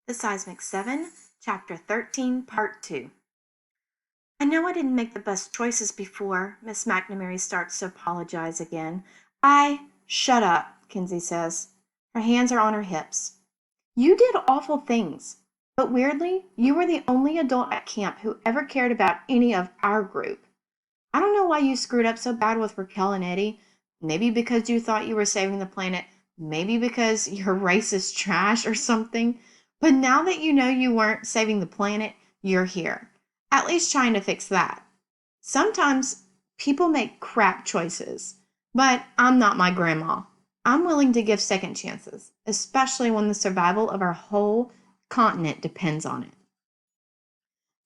The Seismic 7, Chapter 13, Part 2. I know I didn't make the best choices before. Miss McNamara starts to apologize again. Shut up, Kinsey says. Her hands are on her hips. You did awful things, but weirdly, you were the only adult at camp who ever cared about any of our group. I don't know why you screwed up so bad with Raquel and Eddie. Maybe because you thought you were saving the planet. Maybe because your race is trash or something. But now that you know you weren't saving the planet, you're here. At least trying to fix that. Sometimes people make crap choices, but I'm not my grandma. I'm willing to give second chances, especially when the survival of our whole continent depends on it.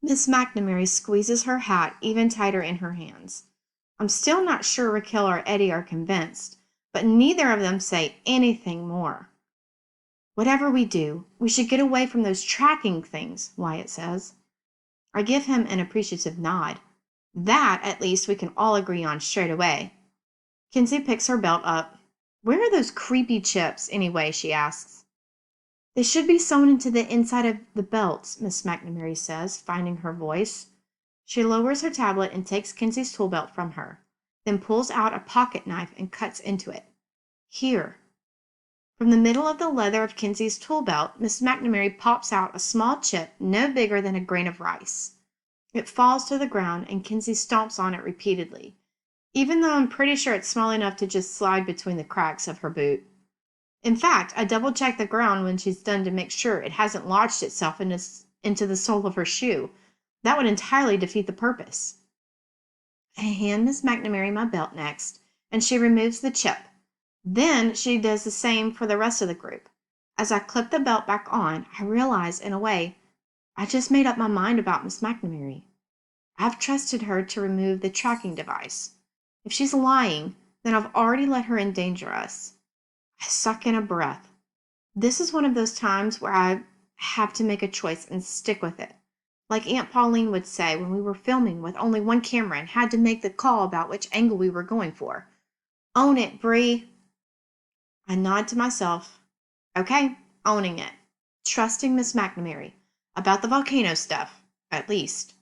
Miss McNamara squeezes her hat even tighter in her hands. I'm still not sure Raquel or Eddie are convinced, but neither of them say anything more. Whatever we do, we should get away from those tracking things, Wyatt says. I give him an appreciative nod. That, at least, we can all agree on straight away. Kinsey picks her belt up. Where are those creepy chips, anyway, she asks. They should be sewn into the inside of the belts, Miss McNamara says, finding her voice. She lowers her tablet and takes Kinsey's tool belt from her, then pulls out a pocket knife and cuts into it. Here. From the middle of the leather of Kinsey's tool belt, Miss McNamara pops out a small chip no bigger than a grain of rice. It falls to the ground, and Kinsey stomps on it repeatedly, even though I'm pretty sure it's small enough to just slide between the cracks of her boot. In fact, I double-check the ground when she's done to make sure it hasn't lodged itself into the sole of her shoe. That would entirely defeat the purpose. I hand Miss McNamara my belt next, and she removes the chip. Then she does the same for the rest of the group. As I clip the belt back on, I realize, in a way, I just made up my mind about Miss McNamara. I've trusted her to remove the tracking device. If she's lying, then I've already let her endanger us. I suck in a breath. This is one of those times where I have to make a choice and stick with it. Like Aunt Pauline would say when we were filming with only one camera and had to make the call about which angle we were going for. Own it, Bree. I nod to myself. Okay, owning it. Trusting Miss McNamara. About the volcano stuff, at least.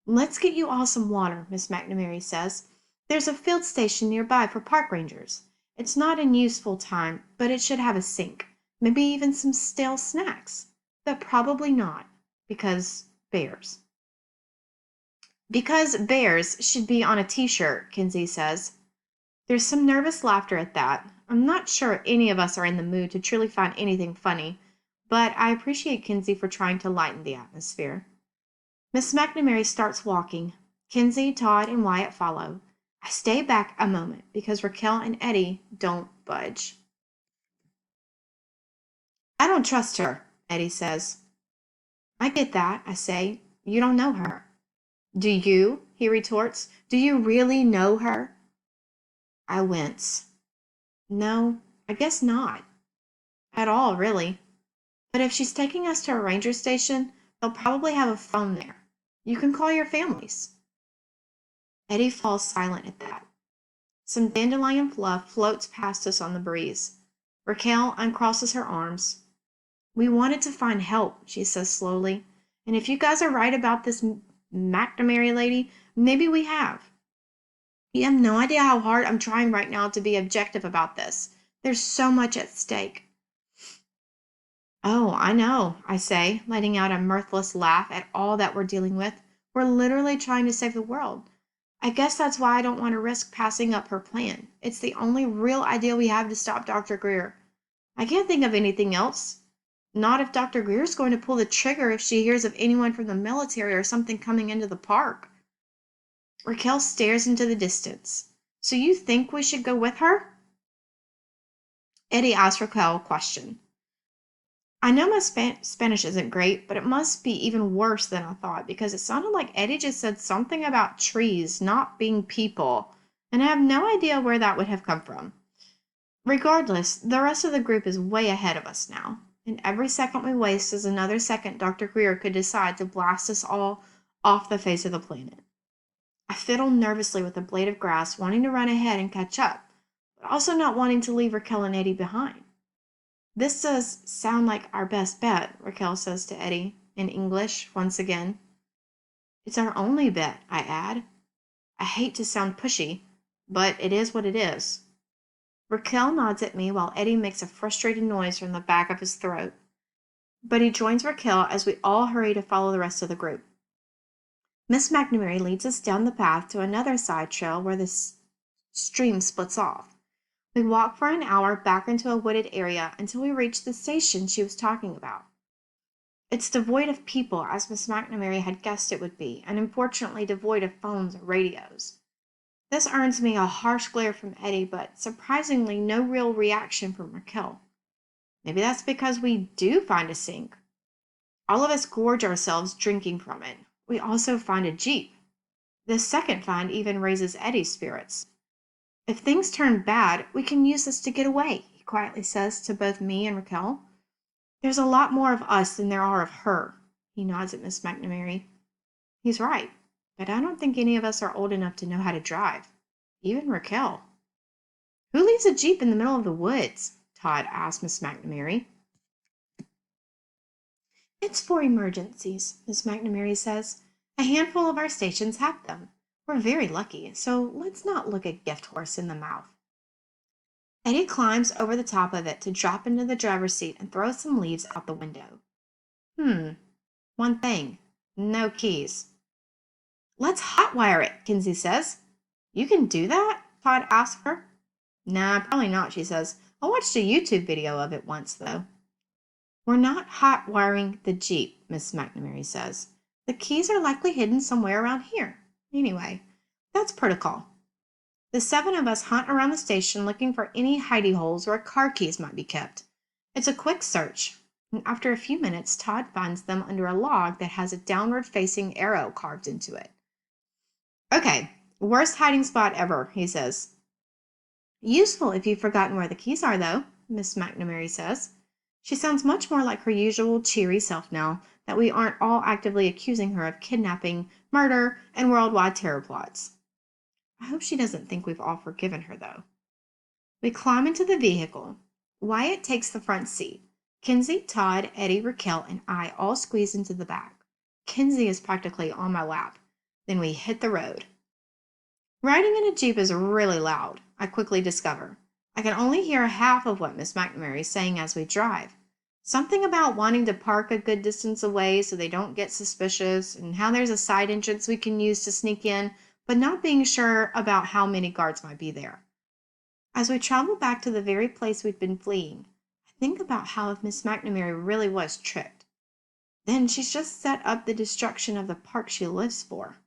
Let's get you all some water, Miss McNamara says. There's a field station nearby for park rangers. It's not in use full time, but it should have a sink. Maybe even some stale snacks. But probably not, because bears. Because bears should be on a t-shirt, Kinsey says. There's some nervous laughter at that. I'm not sure any of us are in the mood to truly find anything funny, but I appreciate Kinsey for trying to lighten the atmosphere. Miss McNamara starts walking. Kinsey, Todd, and Wyatt follow. I stay back a moment because Raquel and Eddie don't budge. I don't trust her, Eddie says. I get that, I say. You don't know her. Do you? He retorts. Do you really know her? I wince. No, I guess not. At all, really. But if she's taking us to a ranger station, they'll probably have a phone there. You can call your families. Eddie falls silent at that. Some dandelion fluff floats past us on the breeze. Raquel uncrosses her arms. We wanted to find help, she says slowly. And if you guys are right about this McNamara lady, maybe we have. You have no idea how hard I'm trying right now to be objective about this. There's so much at stake. Oh, I know, I say, letting out a mirthless laugh at all that we're dealing with. We're literally trying to save the world. I guess that's why I don't want to risk passing up her plan. It's the only real idea we have to stop Dr. Greer. I can't think of anything else. Not if Dr. Greer's going to pull the trigger if she hears of anyone from the military or something coming into the park. Raquel stares into the distance. So you think we should go with her? Eddie asks Raquel a question. I know my Spanish isn't great, but it must be even worse than I thought because it sounded like Eddie just said something about trees not being people, and I have no idea where that would have come from. Regardless, the rest of the group is way ahead of us now, and every second we waste is another second Dr. Greer could decide to blast us all off the face of the planet. I fiddle nervously with a blade of grass, wanting to run ahead and catch up, but also not wanting to leave Raquel and Eddie behind. This does sound like our best bet, Raquel says to Eddie, in English once again. It's our only bet, I add. I hate to sound pushy, but it is what it is. Raquel nods at me while Eddie makes a frustrated noise from the back of his throat. But he joins Raquel as we all hurry to follow the rest of the group. Miss McNamara leads us down the path to another side trail where the stream splits off. We walk for an hour back into a wooded area until we reach the station she was talking about. It's devoid of people, as Miss McNamara had guessed it would be, and unfortunately devoid of phones or radios. This earns me a harsh glare from Eddie, but surprisingly no real reaction from Raquel. Maybe that's because we do find a sink. All of us gorge ourselves drinking from it. We also find a jeep. This second find even raises Eddie's spirits. If things turn bad, we can use this to get away, he quietly says to both me and Raquel. There's a lot more of us than there are of her, he nods at Miss McNamara. He's right, but I don't think any of us are old enough to know how to drive. Even Raquel. Who leaves a jeep in the middle of the woods? Todd asked Miss McNamara. It's for emergencies, Miss McNamara says. A handful of our stations have them. We're very lucky, so let's not look a gift horse in the mouth. Eddie climbs over the top of it to drop into the driver's seat and throw some leaves out the window. One thing. No keys. Let's hotwire it, Kinsey says. You can do that? Todd asks her. Nah, probably not, she says. I watched a YouTube video of it once, though. We're not hot-wiring the Jeep, Miss McNamara says. The keys are likely hidden somewhere around here. Anyway, that's protocol. The 7 of us hunt around the station looking for any hidey holes where car keys might be kept. It's a quick search, and after a few minutes, Todd finds them under a log that has a downward-facing arrow carved into it. Okay, worst hiding spot ever, he says. Useful if you've forgotten where the keys are, though, Miss McNamara says. She sounds much more like her usual cheery self now that we aren't all actively accusing her of kidnapping, murder, and worldwide terror plots. I hope she doesn't think we've all forgiven her, though. We climb into the vehicle. Wyatt takes the front seat. Kinsey, Todd, Eddie, Raquel, and I all squeeze into the back. Kinsey is practically on my lap. Then we hit the road. Riding in a Jeep is really loud, I quickly discover. I can only hear half of what Miss McNamara is saying as we drive. Something about wanting to park a good distance away so they don't get suspicious, and how there's a side entrance we can use to sneak in, but not being sure about how many guards might be there. As we travel back to the very place we'd been fleeing, I think about how if Miss McNamara really was tricked, then she's just set up the destruction of the park she lives for.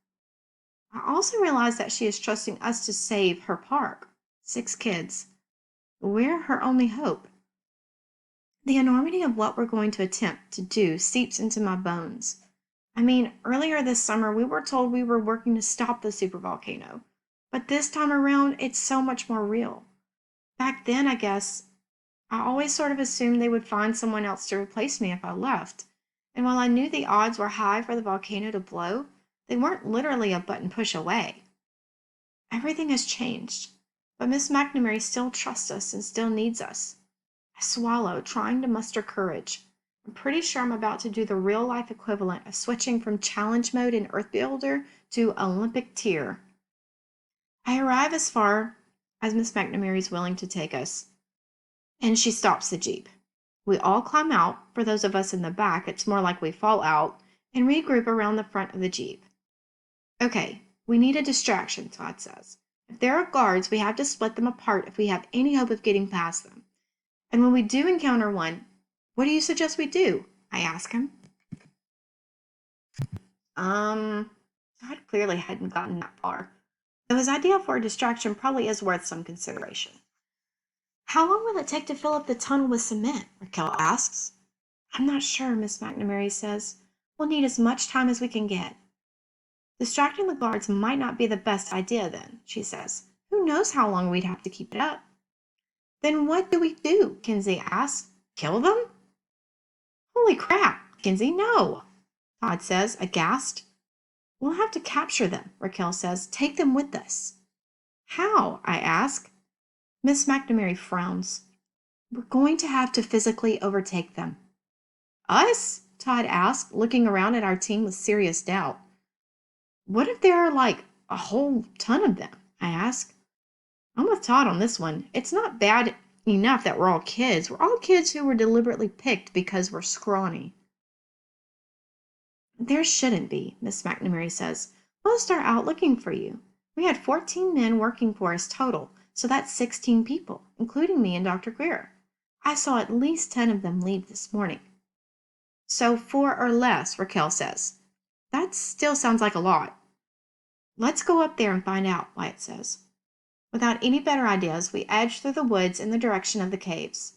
I also realize that she is trusting us to save her park. 6 kids. We're her only hope. The enormity of what we're going to attempt to do seeps into my bones. I mean, earlier this summer we were told we were working to stop the supervolcano, but this time around it's so much more real. Back then, I guess, I always sort of assumed they would find someone else to replace me if I left, and while I knew the odds were high for the volcano to blow, they weren't literally a button push away. Everything has changed, but Miss McNamara still trusts us and still needs us. I swallow, trying to muster courage. I'm pretty sure I'm about to do the real-life equivalent of switching from challenge mode in Earthbuilder to Olympic tier. I arrive as far as Miss McNamara is willing to take us, and she stops the Jeep. We all climb out. For those of us in the back, it's more like we fall out, and regroup around the front of the Jeep. Okay, we need a distraction, Todd says. If there are guards, we have to split them apart if we have any hope of getting past them. And when we do encounter one, what do you suggest we do? I ask him. Todd clearly hadn't gotten that far, though his idea for a distraction probably is worth some consideration. How long will it take to fill up the tunnel with cement? Raquel asks. I'm not sure, Miss McNamara says. We'll need as much time as we can get. Distracting the guards might not be the best idea then, she says. Who knows how long we'd have to keep it up? Then what do we do? Kinsey asks. Kill them? Holy crap, Kinsey, no, Todd says, aghast. We'll have to capture them, Raquel says. Take them with us. How? I ask. Miss McNamara frowns. We're going to have to physically overtake them. Us? Todd asked, looking around at our team with serious doubt. What if there are like a whole ton of them? I asked. I'm with Todd on this one. It's not bad enough that we're all kids. We're all kids who were deliberately picked because we're scrawny. There shouldn't be, Miss McNamara says. Most are out looking for you. We had 14 men working for us total, so that's 16 people, including me and Dr. Greer. I saw at least 10 of them leave this morning. So 4 or less, Raquel says. That still sounds like a lot. Let's go up there and find out, Wyatt says. Without any better ideas, we edge through the woods in the direction of the caves.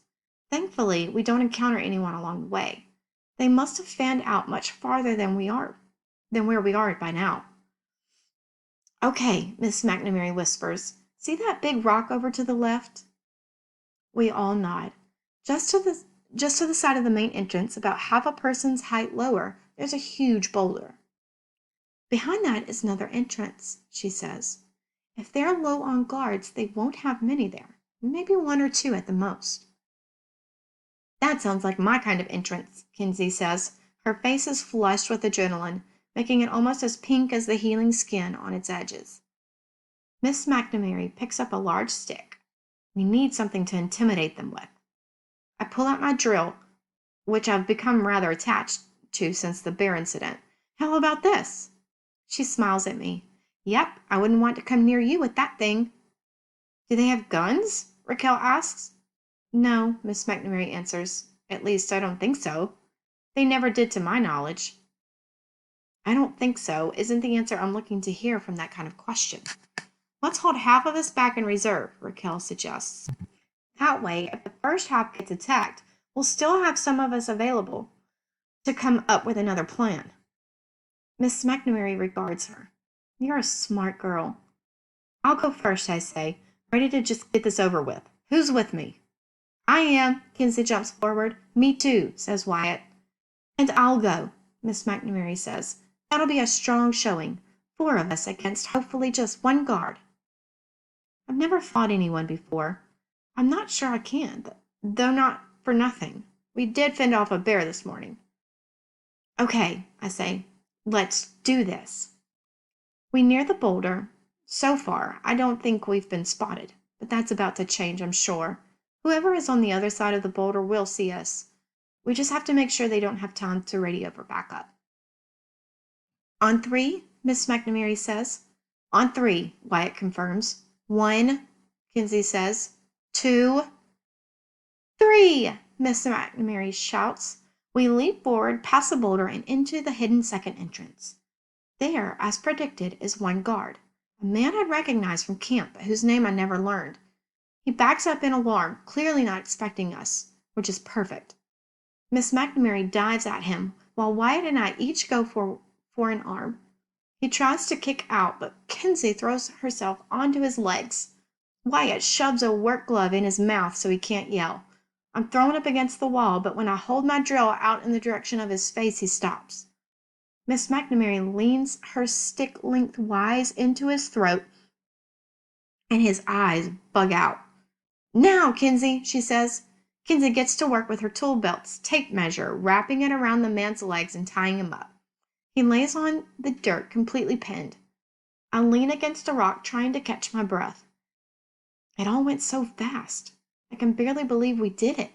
Thankfully, we don't encounter anyone along the way. They must have fanned out much farther than where we are by now. Okay, Miss McNamara whispers. See that big rock over to the left? We all nod. Just to the side of the main entrance, about half a person's height lower, there's a huge boulder. Behind that is another entrance, she says. If they're low on guards, they won't have many there. Maybe 1 or 2 at the most. That sounds like my kind of entrance, Kinsey says. Her face is flushed with adrenaline, making it almost as pink as the healing skin on its edges. Miss McNamara picks up a large stick. We need something to intimidate them with. I pull out my drill, which I've become rather attached to since the bear incident. How about this? She smiles at me. Yep, I wouldn't want to come near you with that thing. Do they have guns? Raquel asks. No, Miss McNamara answers. At least I don't think so. They never did to my knowledge. I don't think so isn't the answer I'm looking to hear from that kind of question. Let's hold half of us back in reserve, Raquel suggests. That way, if the first half gets attacked, we'll still have some of us available to come up with another plan. Miss McNamara regards her. You're a smart girl. I'll go first, I say, ready to just get this over with. Who's with me? I am, Kinsey jumps forward. Me too, says Wyatt. And I'll go, Miss McNamara says. That'll be a strong showing. 4 of us against hopefully just 1 guard. I've never fought anyone before. I'm not sure I can, though not for nothing. We did fend off a bear this morning. Okay, I say, let's do this. We near the boulder. So far, I don't think we've been spotted, but that's about to change, I'm sure. Whoever is on the other side of the boulder will see us. We just have to make sure they don't have time to radio for backup. On 3, Miss McNamara says. On 3, Wyatt confirms. 1, Kinsey says. 2, 3, Miss McNamara shouts. We leap forward past the boulder and into the hidden second entrance. There, as predicted, is 1 guard, a man I'd recognized from camp, but whose name I never learned. He backs up in alarm, clearly not expecting us, which is perfect. Miss McNamara dives at him, while Wyatt and I each go for an arm. He tries to kick out, but Kinsey throws herself onto his legs. Wyatt shoves a work glove in his mouth so he can't yell. I'm thrown up against the wall, but when I hold my drill out in the direction of his face, he stops. Miss McNamara leans her stick lengthwise into his throat, and his eyes bug out. Now, Kinsey, she says. Kinsey gets to work with her tool belt's tape measure, wrapping it around the man's legs and tying him up. He lays on the dirt, completely pinned. I lean against a rock, trying to catch my breath. It all went so fast. I can barely believe we did it.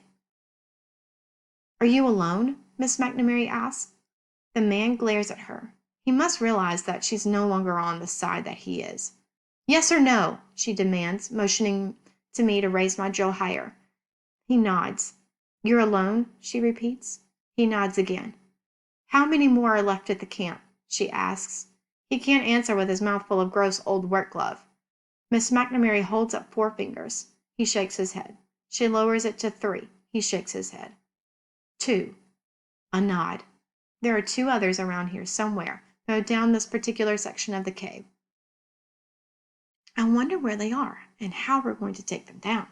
Are you alone? Miss McNamara asks. The man glares at her. He must realize that she's no longer on the side that he is. Yes or no? She demands, motioning to me to raise my drill higher. He nods. You're alone? She repeats. He nods again. How many more are left at the camp? She asks. He can't answer with his mouth full of gross old work glove. Miss McNamara holds up 4 fingers. He shakes his head. She lowers it to 3. He shakes his head. 2. A nod. There are 2 others around here somewhere, though down this particular section of the cave. I wonder where they are and how we're going to take them down.